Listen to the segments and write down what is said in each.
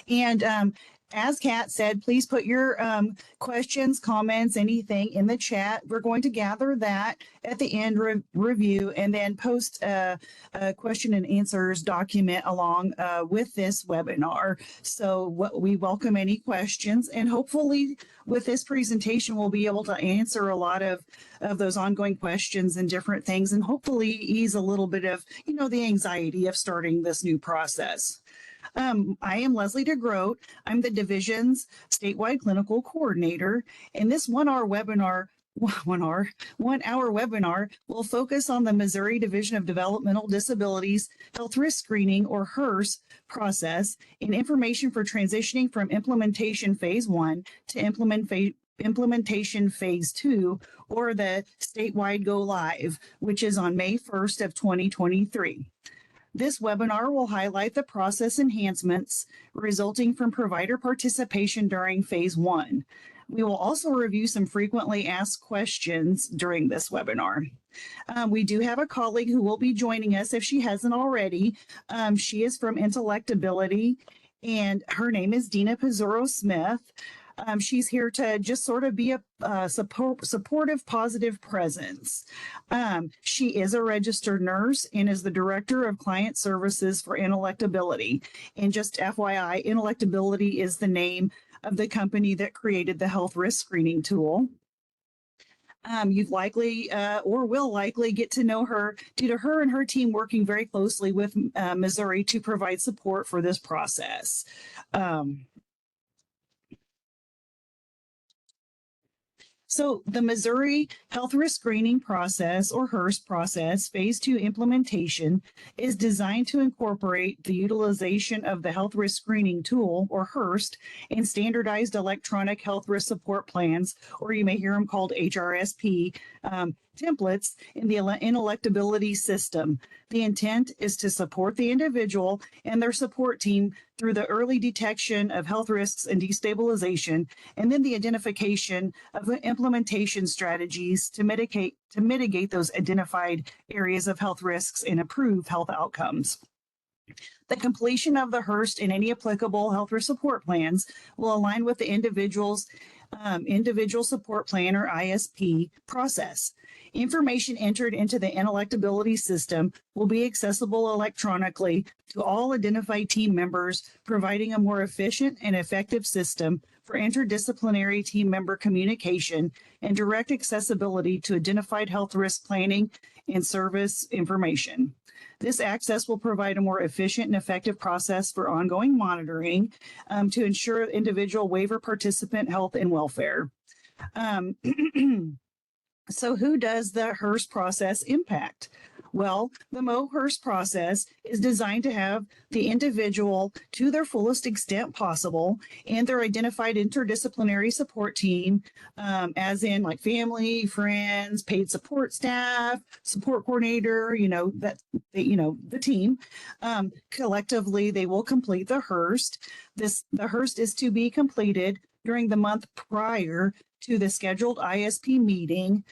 And as Kat said, please put your questions, comments, anything in the chat. We're going to gather that at the end review and then post a question and answers document along with this webinar. So we welcome any questions, and hopefully with this presentation, we'll be able to answer a lot of those ongoing questions and different things, and hopefully ease a little bit of, the anxiety of starting this new process. I am Leslie DeGroat. I'm the division's statewide clinical coordinator, and this 1 hour webinar will focus on the Missouri Division of Developmental Disabilities Health Risk Screening, or HRST, process and information for transitioning from implementation phase 1 to implementation phase 2, or the statewide go live, which is on May 1st of 2023. This webinar will highlight the process enhancements resulting from provider participation during phase 1. We will also review some frequently asked questions during this webinar. We do have a colleague who will be joining us if she hasn't already. She is from Intellectability, and her name is Dina Pizzuro-Smith. She's here to just sort of be a supportive, positive presence. She is a registered nurse and is the director of client services for Intellectability. And just FYI, Intellectability is the name of the company that created the health risk screening tool. You've likely or will likely get to know her due to her and her team working very closely with Missouri to provide support for this process. So the Missouri Health Risk Screening Process, or HRST process, phase 2 implementation, is designed to incorporate the utilization of the health risk screening tool, or HRST, and standardized electronic health risk support plans, or you may hear them called HRST, templates in the Intellectability system. The intent is to support the individual and their support team through the early detection of health risks and destabilization, and then the identification of the implementation strategies to mitigate those identified areas of health risks and improve health outcomes. The completion of the HRST and any applicable health risk support plans will align with the individual support plan, or ISP, process. Information entered into the Intellectability system will be accessible electronically to all identified team members, providing a more efficient and effective system for interdisciplinary team member communication and direct accessibility to identified health risk planning and service information. This access will provide a more efficient and effective process for ongoing monitoring to ensure individual waiver participant health and welfare. So who does the HRST process impact? Well, the HRST process is designed to have the individual to their fullest extent possible and their identified interdisciplinary support team, as in like family, friends, paid support staff, support coordinator, the team. Collectively, they will complete the HRST. The HRST is to be completed during the month prior to the scheduled ISP meeting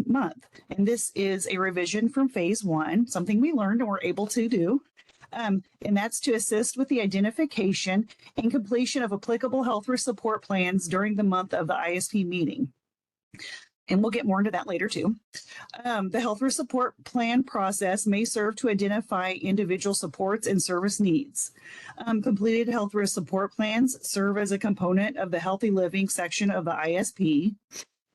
month. And this is a revision from phase 1, something we learned and were able to do. And that's to assist with the identification and completion of applicable health risk support plans during the month of the ISP meeting. And we'll get more into that later too. The health risk support plan process may serve to identify individual supports and service needs. Completed health risk support plans serve as a component of the healthy living section of the ISP.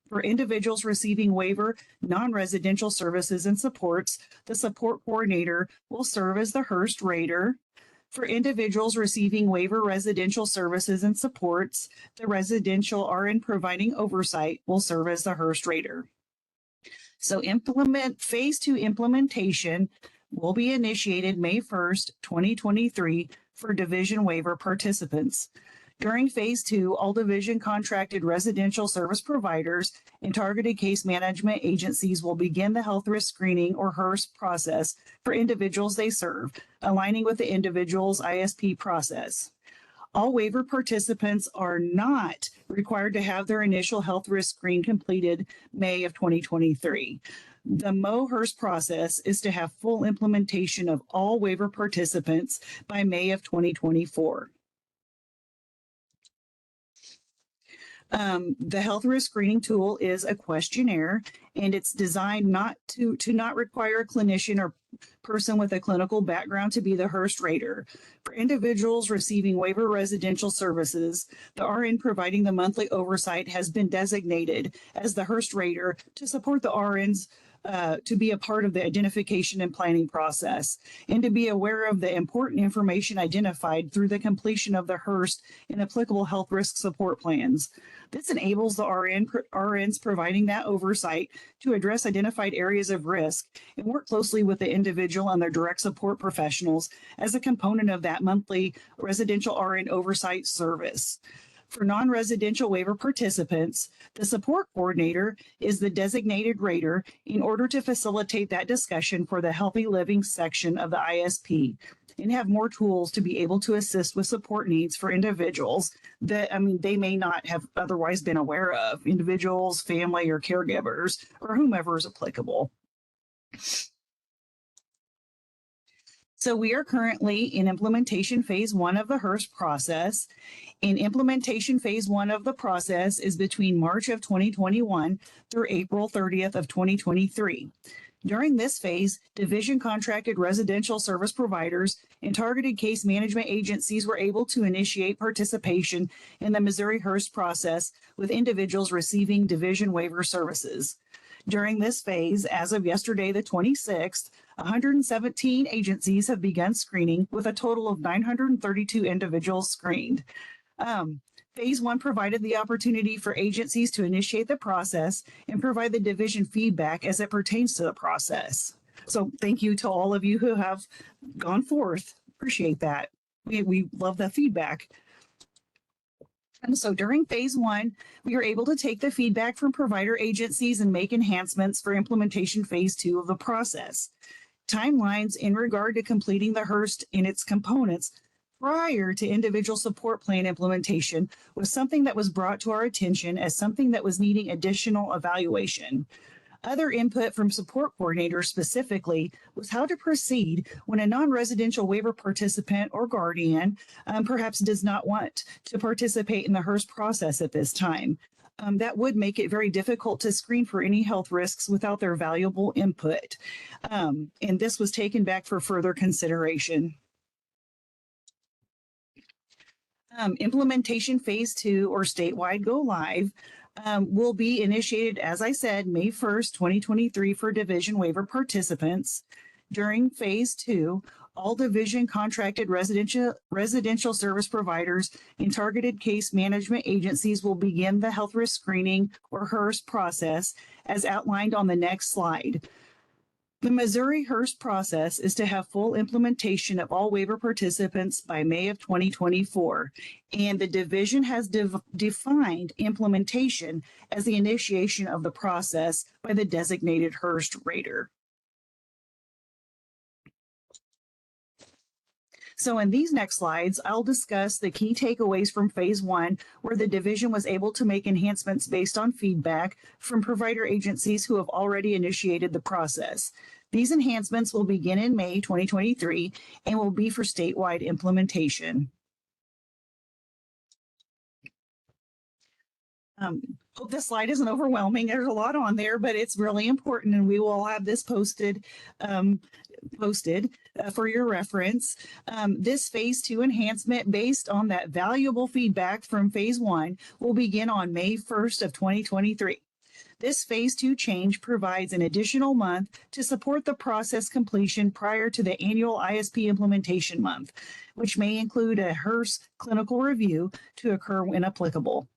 For individuals receiving waiver non-residential services and supports, the support coordinator will serve as the HRST rater. For individuals receiving waiver residential services and supports, the residential RN providing oversight will serve as the HRST rater. So phase 2 implementation will be initiated May 1st, 2023 for division waiver participants. During phase 2, all division contracted residential service providers and targeted case management agencies will begin the health risk screening, or HRST process, for individuals they serve, aligning with the individual's ISP process. All waiver participants are not required to have their initial health risk screen completed May of 2023. The HRST process is to have full implementation of all waiver participants by May of 2024. The health risk screening tool is a questionnaire, and it's designed not require a clinician or person with a clinical background to be the Hearst rater. For individuals receiving waiver residential services, the RN providing the monthly oversight has been designated as the Hearst rater to support the RNs to be a part of the identification and planning process, and to be aware of the important information identified through the completion of the Hearst and applicable health risk support plans. This enables the RNs providing that oversight to address identified areas of risk and work closely with the individual and their direct support professionals as a component of that monthly residential RN oversight service. For non-residential waiver participants, the support coordinator is the designated rater in order to facilitate that discussion for the healthy living section of the ISP and have more tools to be able to assist with support needs for individuals that, they may not have otherwise been aware of, individuals, family, or caregivers, or whomever is applicable. So we are currently in implementation phase 1 of the Hearst process. In implementation phase 1 of the process is between March of 2021 through April 30th of 2023. During this phase, division contracted residential service providers and targeted case management agencies were able to initiate participation in the Missouri Hearst process with individuals receiving division waiver services. During this phase, as of yesterday, the 26th, 117 agencies have begun screening with a total of 932 individuals screened. Phase 1 provided the opportunity for agencies to initiate the process and provide the division feedback as it pertains to the process. So thank you to all of you who have gone forth. Appreciate that. We love the feedback. And so during phase 1, we were able to take the feedback from provider agencies and make enhancements for implementation phase 2 of the process. Timelines in regard to completing the Hearst and its components prior to individual support plan implementation was something that was brought to our attention as something that was needing additional evaluation. Other input from support coordinators specifically was how to proceed when a non-residential waiver participant or guardian perhaps does not want to participate in the Hearst process at this time. That would make it very difficult to screen for any health risks without their valuable input. And this was taken back for further consideration. Implementation phase 2 or statewide go live will be initiated, as I said, May 1st, 2023 for division waiver participants. During phase 2, all division contracted residential service providers and targeted case management agencies will begin the health risk screening or Hearst process as outlined on the next slide. The Missouri Hearst process is to have full implementation of all waiver participants by May of 2024, and the division has defined implementation as the initiation of the process by the designated Hearst rater. So in these next slides, I'll discuss the key takeaways from phase 1, where the division was able to make enhancements based on feedback from provider agencies who have already initiated the process. These enhancements will begin in May 2023 and will be for statewide implementation. Hope this slide isn't overwhelming. There's a lot on there, but it's really important, and we will have this posted for your reference. This phase 2 enhancement based on that valuable feedback from phase 1 will begin on May 1st of 2023. This phase 2 change provides an additional month to support the process completion prior to the annual ISP implementation month, which may include a Hearse clinical review to occur when applicable.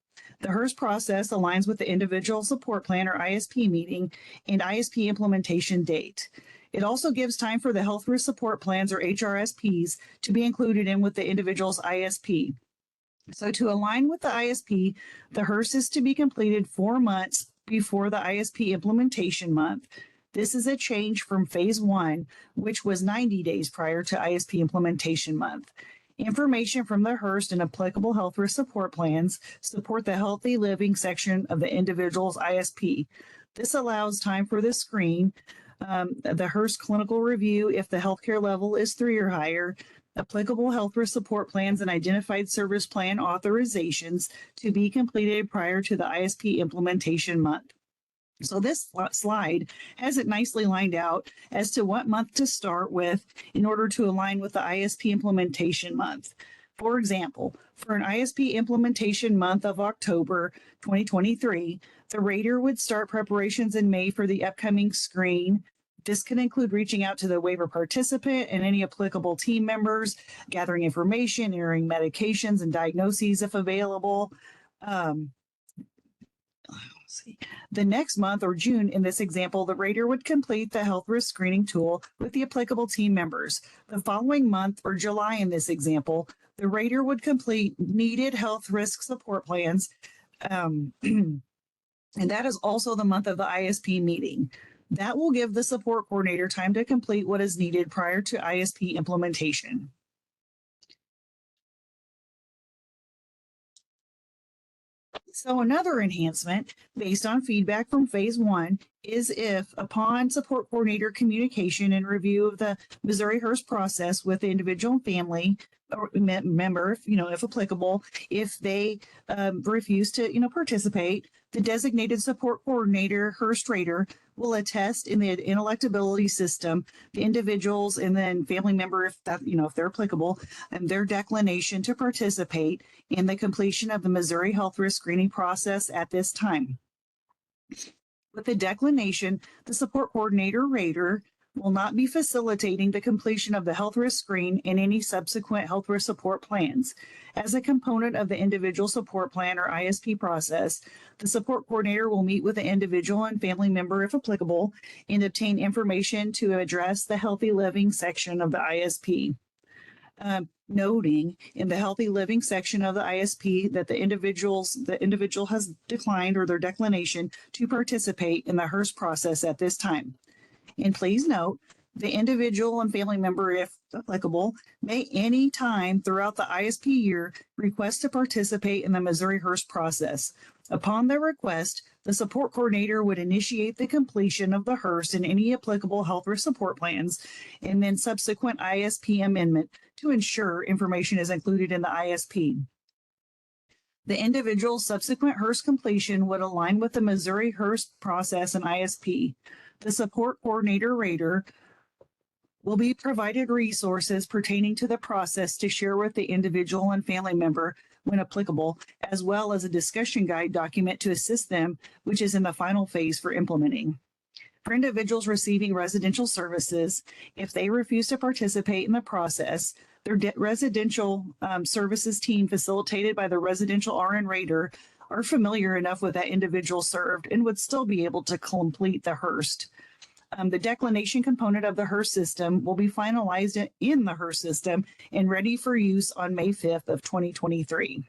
The Hearse process aligns with the individual support plan or ISP meeting and ISP implementation date. It also gives time for the health risk support plans or HRSPs to be included in with the individual's ISP. So to align with the ISP, the Hearse is to be completed 4 months before the ISP implementation month. This is a change from phase 1, which was 90 days prior to ISP implementation month. Information from the Hearst and applicable health risk support plans support the healthy living section of the individual's ISP. This allows time for the screen, the Hearst clinical review if the healthcare level is 3 or higher, applicable health risk support plans and identified service plan authorizations to be completed prior to the ISP implementation month. So this slide has it nicely lined out as to what month to start with in order to align with the ISP implementation month. For example, for an ISP implementation month of October 2023, the rater would start preparations in May for the upcoming screen. This can include reaching out to the waiver participant and any applicable team members, gathering information, entering medications and diagnoses if available. The next month, or June in this example, the rater would complete the health risk screening tool with the applicable team members. The following month, or July in this example, the rater would complete needed health risk support plans. And that is also the month of the ISP meeting. That will give the support coordinator time to complete what is needed prior to ISP implementation. So another enhancement based on feedback from phase 1 is if upon support coordinator communication and review of the Missouri Hearse process with the individual and family or member, if applicable, if they refuse to, participate, the designated support coordinator, Hearse rater, will attest in the inelectability system, the individuals and then family member, if they're applicable, and their declination to participate in the completion of the Missouri Health Risk Screening process at this time. With the declination, the support coordinator rater will not be facilitating the completion of the health risk screen and any subsequent health risk support plans. As a component of the individual support plan or ISP process, the support coordinator will meet with the individual and family member if applicable and obtain information to address the healthy living section of the ISP. Noting in the healthy living section of the ISP that the individual has declined or their declination to participate in the Hearse process at this time. And please note, the individual and family member, if applicable, may any time throughout the ISP year request to participate in the Missouri Hearse process. Upon their request, the support coordinator would initiate the completion of the Hearse and any applicable health risk support plans, and then subsequent ISP amendment to ensure information is included in the ISP. The individual's subsequent Hearse completion would align with the Missouri Hearse process and ISP. The support coordinator rater will be provided resources pertaining to the process to share with the individual and family member when applicable, as well as a discussion guide document to assist them, which is in the final phase for implementing. For individuals receiving residential services, if they refuse to participate in the process, their residential services team facilitated by the residential RN rater are familiar enough with that individual served and would still be able to complete the Hearse. The declination component of the Hearse system will be finalized in the Hearse system and ready for use on May 5th of 2023.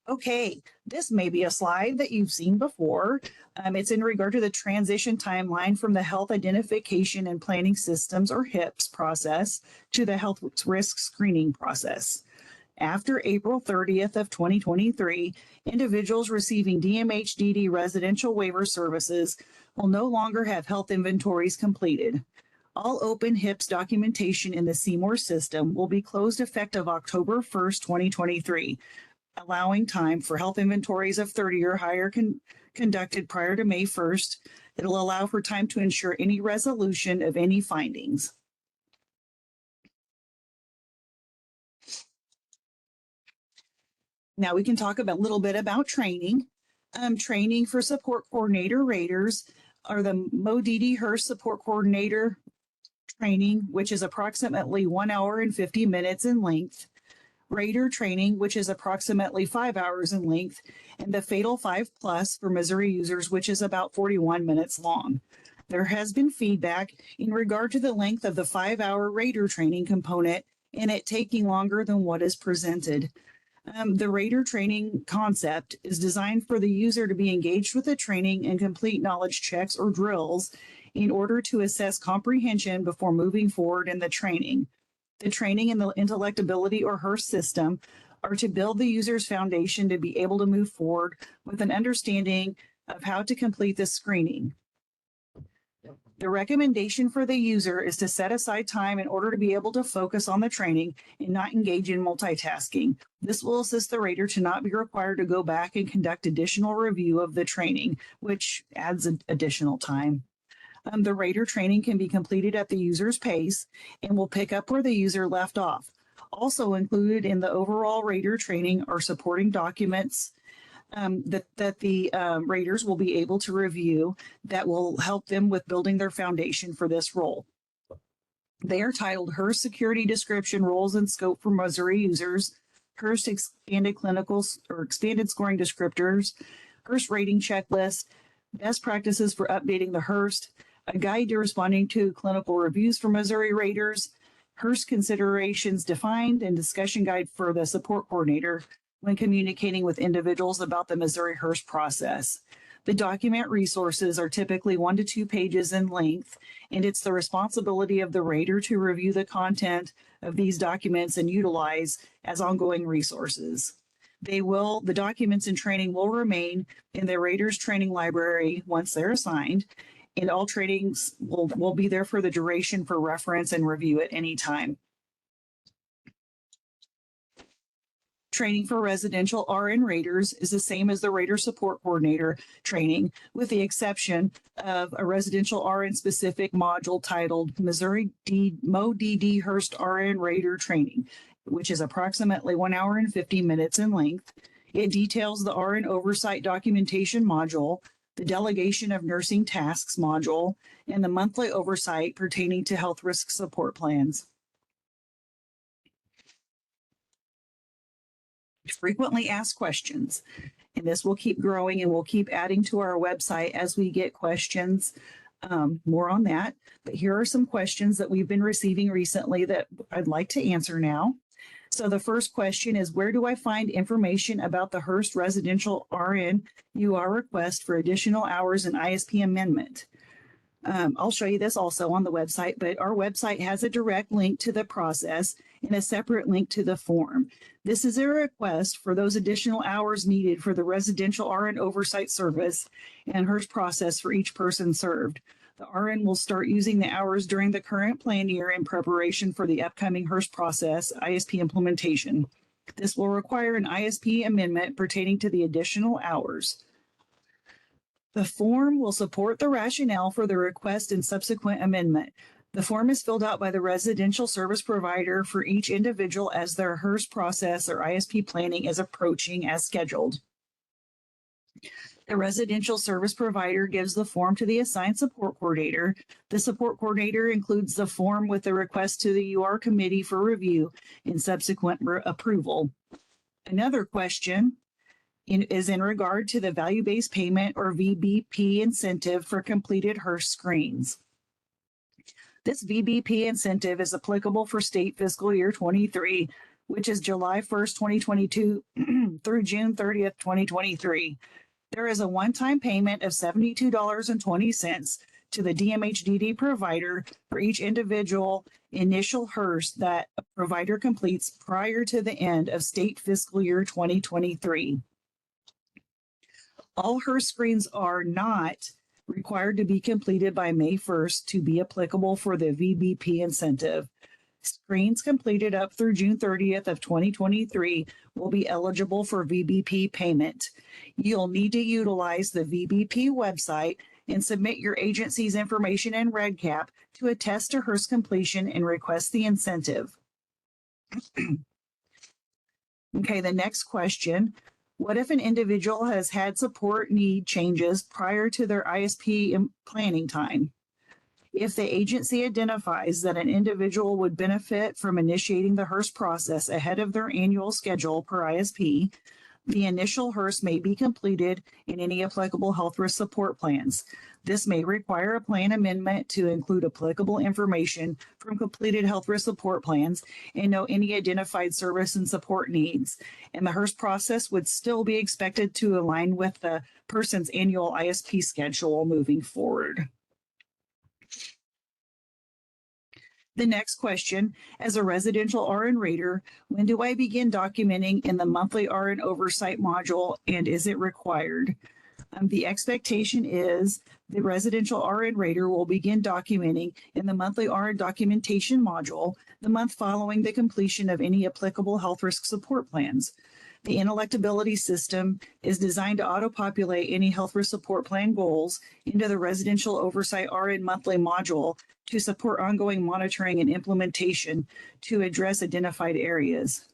Okay, this may be a slide that you've seen before. It's in regard to the transition timeline from the Health Identification and Planning Systems, or HIPS process, to the Health Risk Screening process. After April 30th of 2023, individuals receiving DMHDD residential waiver services will no longer have health inventories completed. All open HIPS documentation in the Seymour system will be closed effective October 1st, 2023, allowing time for health inventories of 30 or higher conducted prior to May 1st. It'll allow for time to ensure any resolution of any findings. Now we can talk a little bit about training. Training for support coordinator raters are the MODD Hearse support coordinator training, which is approximately 1 hour and 50 minutes in length. Rater training, which is approximately 5 hours in length, and the Fatal 5 Plus for Missouri users, which is about 41 minutes long. There has been feedback in regard to the length of the 5-hour rater training component and it taking longer than what is presented. The rater training concept is designed for the user to be engaged with the training and complete knowledge checks or drills in order to assess comprehension before moving forward in the training. The training and the intellectability or Hearse system are to build the user's foundation to be able to move forward with an understanding of how to complete the screening. The recommendation for the user is to set aside time in order to be able to focus on the training and not engage in multitasking. This will assist the rater to not be required to go back and conduct additional review of the training, which adds additional time. The rater training can be completed at the user's pace and will pick up where the user left off. Also included in the overall rater training are supporting documents that the raters will be able to review that will help them with building their foundation for this role. They are titled Hearse Security Description, Roles and Scope for Missouri Users, Hearse Expanded Clinical or Expanded Scoring Descriptors, Hearse Rating Checklist, Best Practices for Updating the Hearse, a Guide to Responding to Clinical Reviews for Missouri Raters, Hearse Considerations Defined, and Discussion Guide for the Support Coordinator when communicating with individuals about the Missouri Hearse process. The document resources are typically 1 to 2 pages in length, and it's the responsibility of the rater to review the content of these documents and utilize as ongoing resources. The documents and training will remain in the rater's training library once they're assigned, and all trainings will be there for the duration for reference and review at any time. Training for residential RN raters is the same as the Rater Support Coordinator training, with the exception of a residential RN specific module titled Missouri MoDD Hearst RN Rater Training, which is approximately 1 hour and 50 minutes in length. It details the RN oversight documentation module, the delegation of nursing tasks module, and the monthly oversight pertaining to health risk support plans. Frequently asked questions, and this will keep growing and we'll keep adding to our website as we get questions. More on that, but here are some questions that we've been receiving recently that I'd like to answer now. So the first question is, where do I find information about the Hearst Residential RN UR request for additional hours and ISP amendment? I'll show you this also on the website, but our website has a direct link to the process and a separate link to the form. This is a request for those additional hours needed for the residential RN oversight service and Hearst process for each person served. The RN will start using the hours during the current plan year in preparation for the upcoming Hearst process ISP implementation. This will require an ISP amendment pertaining to the additional hours. The form will support the rationale for the request and subsequent amendment. The form is filled out by the residential service provider for each individual as their Hearse process or ISP planning is approaching as scheduled. The residential service provider gives the form to the assigned support coordinator. The support coordinator includes the form with the request to the UR committee for review and subsequent approval. Another question is in regard to the value-based payment or VBP incentive for completed Hearse screens. This VBP incentive is applicable for state fiscal year 23, which is July 1st, 2022 through June 30th, 2023. There is a one-time payment of $72.20 to the DMHDD provider for each individual initial Hearse that a provider completes prior to the end of state fiscal year 2023. All Hearse screens are not required to be completed by May 1st to be applicable for the VBP incentive. Screens completed up through June 30th of 2023 will be eligible for VBP payment. You'll need to utilize the VBP website and submit your agency's information and REDCap to attest to Hearse completion and request the incentive. Okay, the next question. What if an individual has had support need changes prior to their ISP planning time? If the agency identifies that an individual would benefit from initiating the Hearse process ahead of their annual schedule per ISP, the initial Hearse may be completed in any applicable health risk support plans. This may require a plan amendment to include applicable information from completed health risk support plans and know any identified service and support needs. And the Hearse process would still be expected to align with the person's annual ISP schedule moving forward. The next question, as a residential RN rater, when do I begin documenting in the monthly RN oversight module and is it required? The expectation is the residential RN rater will begin documenting in the monthly RN documentation module the month following the completion of any applicable health risk support plans. The inelectability system is designed to auto-populate any health risk support plan goals into the residential oversight RN monthly module to support ongoing monitoring and implementation to address identified areas.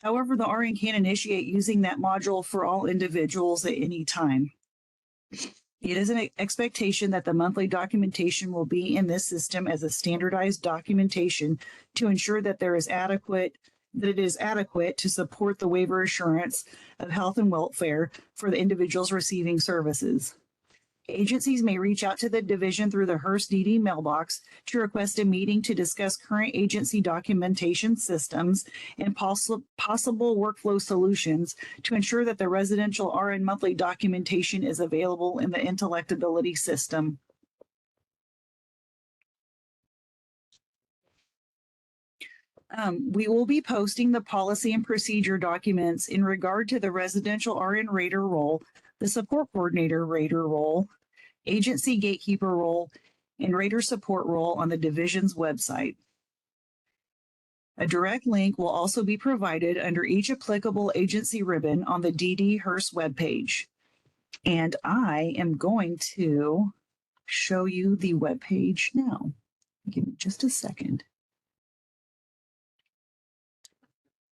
However, the RN can initiate using that module for all individuals at any time. It is an expectation that the monthly documentation will be in this system as a standardized documentation to ensure that it is adequate to support the waiver assurance of health and welfare for the individuals receiving services. Agencies may reach out to the division through the Hearse DD mailbox to request a meeting to discuss current agency documentation systems and possible workflow solutions to ensure that the residential RN monthly documentation is available in the inelectability system. We will be posting the policy and procedure documents in regard to the residential RN rater role, the support coordinator rater role, agency gatekeeper role, and rater support role on the division's website. A direct link will also be provided under each applicable agency ribbon on the DD Hearse webpage. And I am going to show you the webpage now. Give me just a second.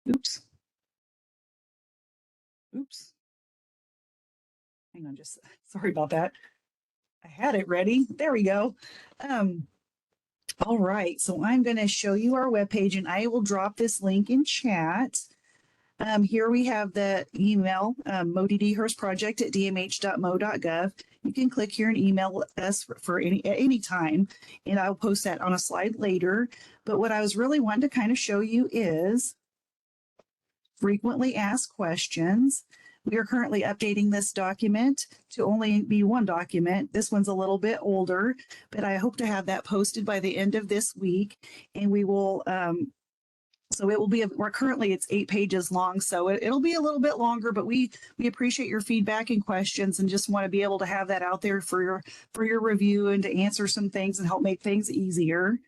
Oops. Hang on, just sorry about that. I had it ready. There we go. All right, so I'm going to show you our webpage, and I will drop this link in chat. Here we have the email, moddhearseproject@dmh.mo.gov. You can click here and email us for at any time, and I'll post that on a slide later. But what I was really wanting to kind of show you is frequently asked questions. We are currently updating this document to only be one document. This one's a little bit older, but I hope to have that posted by the end of this week. And we will, so it will be, currently it's 8 pages long, so it'll be a little bit longer, but we appreciate your feedback and questions and just want to be able to have that out there for your review and to answer some things and help make things easier.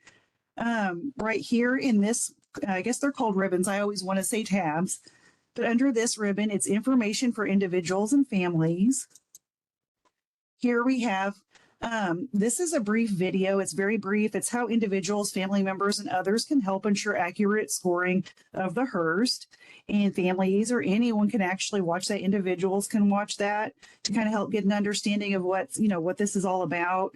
Right here in this, I guess they're called ribbons. I always want to say tabs. But under this ribbon, it's information for individuals and families. Here we have, this is a brief video. It's very brief. It's how individuals, family members, and others can help ensure accurate scoring of the Hearst. And families or anyone can actually watch that. Individuals can watch that to kind of help get an understanding of what this is all about.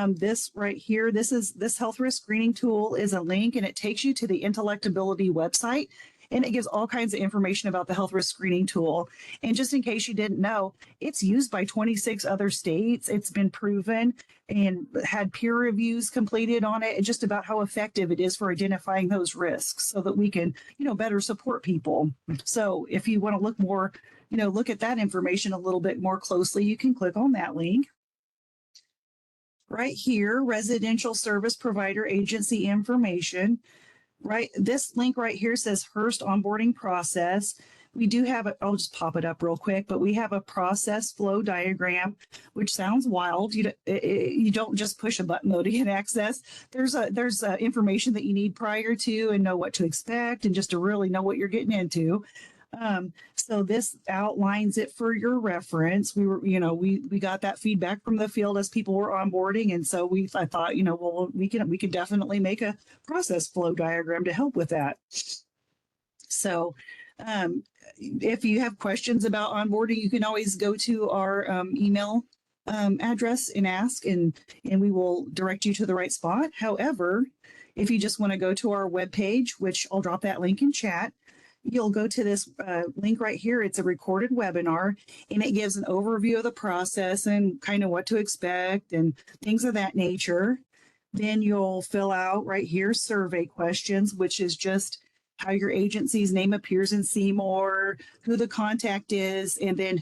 This right here, this health risk screening tool is a link, and it takes you to the inelectability website. And it gives all kinds of information about the health risk screening tool. And just in case you didn't know, it's used by 26 other states. It's been proven and had peer reviews completed on it, and just about how effective it is for identifying those risks so that we can, better support people. So if you want to look more, look at that information a little bit more closely, you can click on that link. Right here, residential service provider agency information. Right, this link right here says Hearst onboarding process. We do have I'll just pop it up real quick, but we have a process flow diagram, which sounds wild. You don't just push a button though to get access. There's information that you need prior to and know what to expect and just to really know what you're getting into. So this outlines it for your reference. We got that feedback from the field as people were onboarding, and so I thought, well, we can definitely make a process flow diagram to help with that. So if you have questions about onboarding, you can always go to our email address and ask, and we will direct you to the right spot. However, if you just want to go to our webpage, which I'll drop that link in chat, you'll go to this link right here. It's a recorded webinar, and it gives an overview of the process and kind of what to expect and things of that nature. Then you'll fill out right here survey questions, which is just how your agency's name appears in Seymour, who the contact is, and then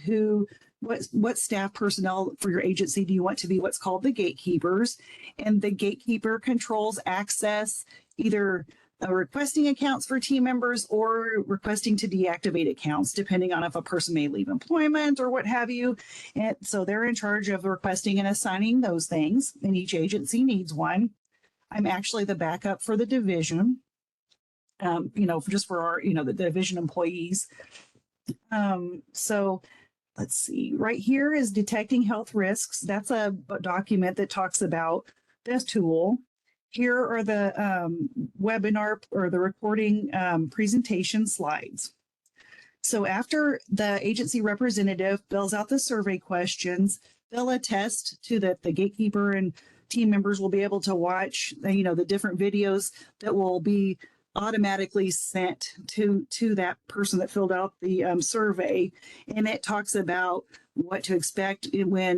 what staff personnel for your agency do you want to be what's called the gatekeepers. And the gatekeeper controls access either requesting accounts for team members or requesting to deactivate accounts, depending on if a person may leave employment or what have you. And so they're in charge of requesting and assigning those things, and each agency needs one. I'm actually the backup for the division, just for our, the division employees. So let's see, right here is detecting health risks. That's a document that talks about this tool. Here are the webinar or the recording presentation slides. So after the agency representative fills out the survey questions, they'll attest to that the gatekeeper and team members will be able to watch, the different videos that will be automatically sent to that person that filled out the survey. And it talks about what to expect when,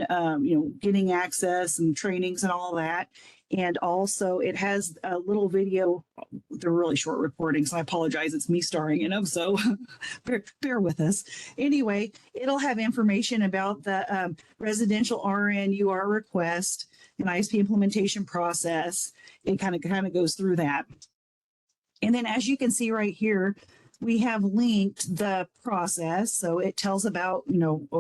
getting access and trainings and all that. And also it has a little video. They're really short recordings, so I apologize. It's me starring in them, so bear with us. Anyway, it'll have information about the residential RN UR request and ISP implementation process. It kind of goes through that. And then as you can see right here, we have linked the process. So it tells about,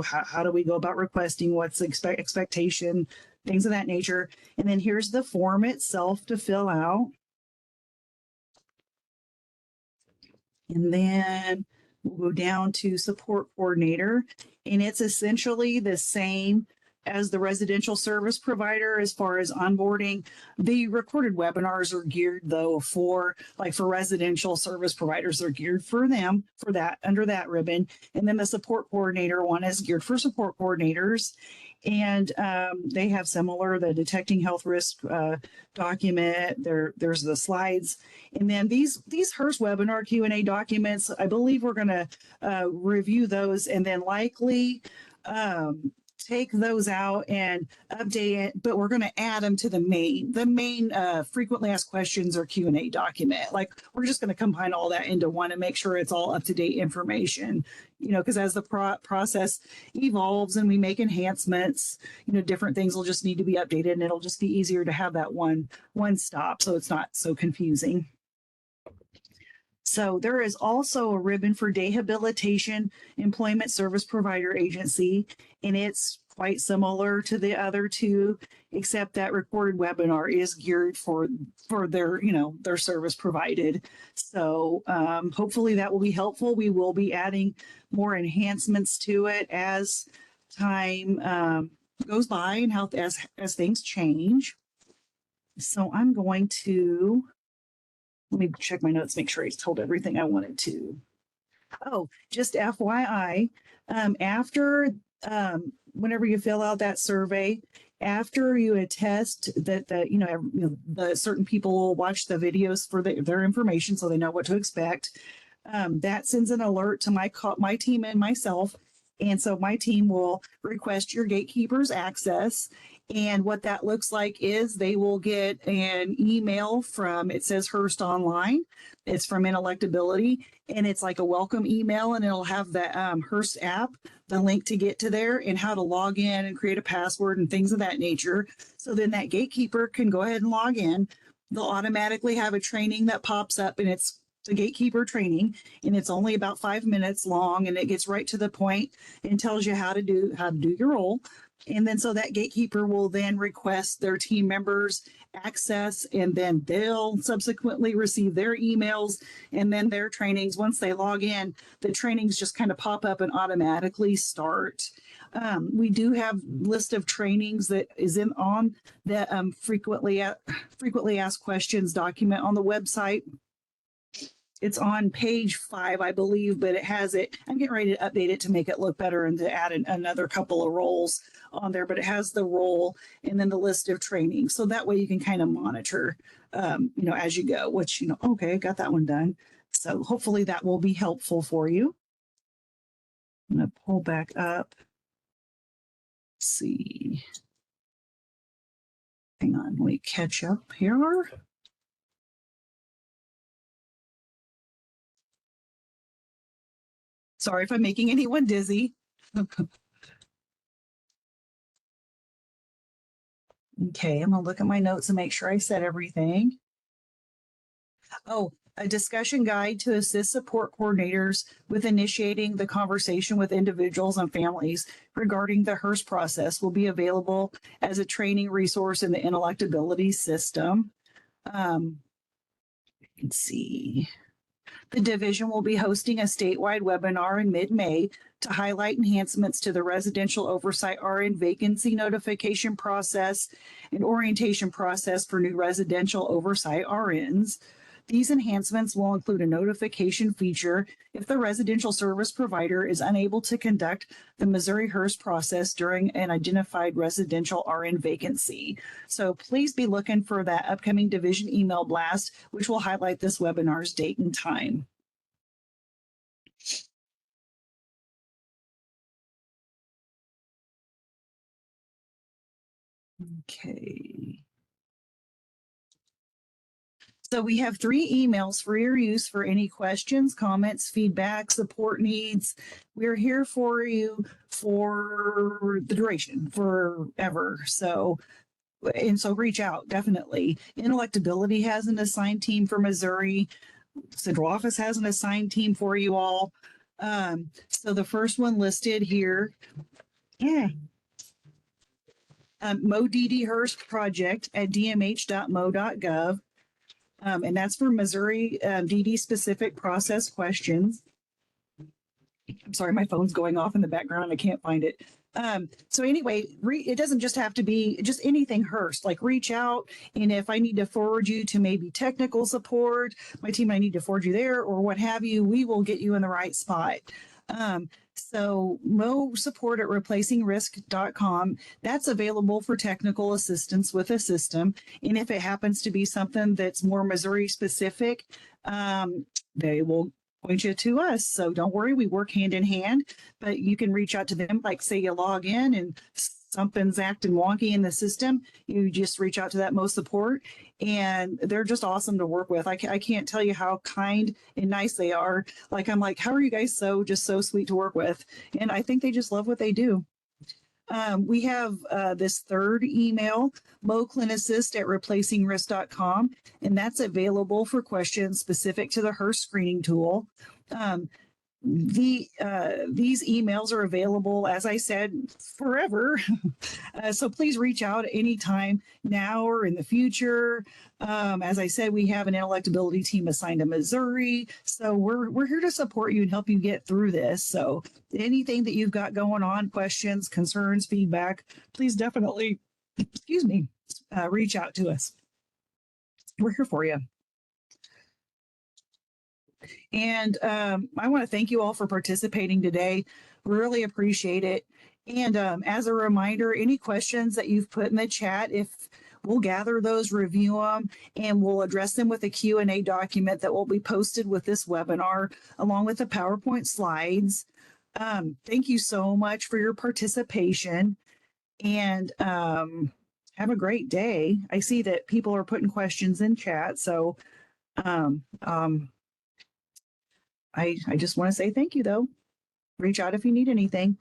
how do we go about requesting, what's the expectation, things of that nature. And then here's the form itself to fill out. And then we'll go down to support coordinator. And it's essentially the same as the residential service provider as far as onboarding. The recorded webinars are geared though for residential service providers. They're geared for them, for that, under that ribbon. And then the support coordinator one is geared for support coordinators. And they have similar, the detecting health risk document. There's the slides. And then these Hearse webinar Q&A documents, I believe we're going to review those and then likely take those out and update it, but we're going to add them to the main frequently asked questions or Q&A document. Like, we're just going to combine all that into one and make sure it's all up-to-date information, because as the process evolves and we make enhancements, different things will just need to be updated, and it'll just be easier to have that one stop so it's not so confusing. So there is also a ribbon for Dehabilitation Employment Service Provider Agency, and it's quite similar to the other two, except that recorded webinar is geared for their, their service provided. So hopefully that will be helpful. We will be adding more enhancements to it as time goes by and as things change. So I'm going to let me check my notes, make sure I told everything I wanted to. Oh, just FYI, whenever you fill out that survey, after you attest that the certain people will watch the videos for their information so they know what to expect, that sends an alert to my team and myself. And so my team will request your gatekeeper's access. And what that looks like is they will get an email from, it says Hearst Online. It's from Inelectability, and it's like a welcome email, and it'll have the Hearst app, the link to get to there and how to log in and create a password and things of that nature. So then that gatekeeper can go ahead and log in. They'll automatically have a training that pops up, and it's the gatekeeper training, and it's only about 5 minutes long, and it gets right to the point and tells you how to do your role. And then so that gatekeeper will then request their team members access, and then they'll subsequently receive their emails and then their trainings. Once they log in, the trainings just kind of pop up and automatically start. We do have list of trainings that is on the frequently asked questions document on the website. It's on page 5, I believe, but it has it. I'm getting ready to update it to make it look better and to add another couple of roles on there, but it has the role and then the list of training. So that way you can kind of monitor, as you go, which, okay, got that one done. So hopefully that will be helpful for you. I'm going to pull back up. Let's see. Hang on, let me catch up here. Sorry if I'm making anyone dizzy. Okay, I'm gonna look at my notes and make sure I said everything. Oh, a discussion guide to assist support coordinators with initiating the conversation with individuals and families regarding the Hearse process will be available as a training resource in the inelectability system. Let's see. The division will be hosting a statewide webinar in mid-May to highlight enhancements to the residential oversight RN vacancy notification process and orientation process for new residential oversight RNs. These enhancements will include a notification feature if the residential service provider is unable to conduct the Missouri Hearse process during an identified residential RN vacancy. So please be looking for that upcoming division email blast, which will highlight this webinar's date and time. Okay. So we have 3 emails for your use for any questions, comments, feedback, support needs. We're here for you for the duration, forever. So reach out, definitely. Inelectability has an assigned team for Missouri. Central Office has an assigned team for you all. So the first one listed here, MoDD Hearse project at dmh.mo.gov. And that's for Missouri DD specific process questions. I'm sorry, my phone's going off in the background. I can't find it. So anyway, it doesn't just have to be just anything Hearst, like reach out. And if I need to forward you to maybe technical support, my team, I need to forward you there or what have you, we will get you in the right spot. So Mo support at replacingrisk.com, that's available for technical assistance with a system. And if it happens to be something that's more Missouri specific, they will point you to us. So don't worry, we work hand in hand, but you can reach out to them, like say you log in and something's acting wonky in the system, you just reach out to that Mo support, and they're just awesome to work with. I can't tell you how kind and nice they are. Like, I'm like, how are you guys so sweet to work with? And I think they just love what they do. We have this third email, moclinicist at replacingrisk.com, and that's available for questions specific to the Hearse screening tool. These emails are available, as I said, forever. So please reach out anytime now or in the future. As I said, we have an inelectability team assigned to Missouri. So we're here to support you and help you get through this. So anything that you've got going on, questions, concerns, feedback, please definitely, reach out to us. We're here for you. And I want to thank you all for participating today. Really appreciate it. And as a reminder, any questions that you've put in the chat, if we'll gather those, review them, and we'll address them with a Q&A document that will be posted with this webinar, along with the PowerPoint slides. Thank you so much for your participation, and have a great day. I see that people are putting questions in chat, so I just want to say thank you, though. Reach out if you need anything.